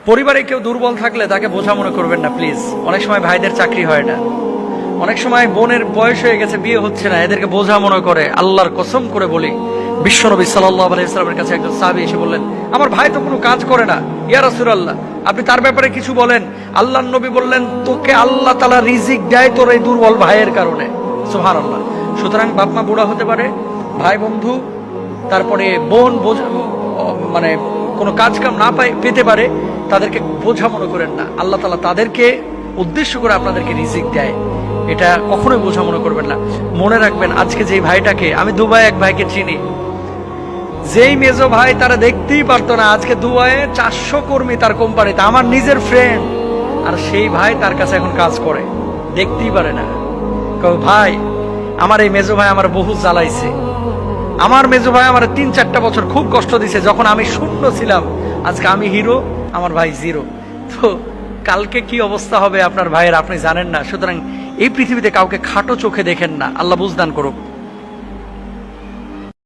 পরিবারে কেউ দুর্বল থাকলে তাকে বোঝা মনে করবেন না প্লিজ। অনেক সময় ভাইদের চাকরি হয় না, অনেক সময় বোনের বয়স হয়ে গেছে, বিয়ে হচ্ছে না, এদেরকে বোঝা মনে করে। আল্লাহর কসম করে বলি, বিশ্বনবী সাল্লাল্লাহু আলাইহি ওয়াসাল্লামের কাছে একজন সাহাবী এসে বললেন, আমার ভাই তো কোনো কাজ করে না, ইয়া রাসূলুল্লাহ আপনি তার ব্যাপারে কিছু বলেন। আল্লাহর নবী বললেন, তোকে আল্লাহ তাআলা রিজিক দেয় তোর এই দুর্বল ভাইয়ের কারণে। সুবহানাল্লাহ। সুতরাং বাপ মা বুড়া হতে পারে, ভাই বন্ধু, তারপরে বোন মানে কোনো কাজ কাম না পেতে পারে, তাদেরকে বোঝা মনে করেন না। আল্লাহ তাআলা তাদেরকে উদ্দেশ্য করে আপনাদেরকে রিজিক দেয়, এটা কখনোই বোঝা মনে করবেন না। মনে রাখবেন, আজকে যেই ভাইটাকে আমি দুবাই এক ভাইকে চিনি, যেই মেজো ভাই তারা দেখতেই পারতো না, আজকে দুবাইয়ে 400 কর্মী তার কোম্পানিতে, আমার নিজের ফ্রেন্ড, আর সেই ভাই তার কাছে এখন কাজ করে, দেখতেই পারে না। ভাই আমার এই মেজো ভাই আমার বহু জ্বালাইছে, আমার মেজো ভাই আমার 3-4টা বছর খুব কষ্ট দিছে, যখন আমি শূন্য ছিলাম, আজকে আমি হিরো, আমার ভাই জিরো। তো কালকে কি অবস্থা হবে আপনার ভাইয়ের আপনি জানেন না। সুতরাং এই পৃথিবীতে কাউকে খাটো চোখে দেখেন না, আল্লাহ বুঝদান করুক।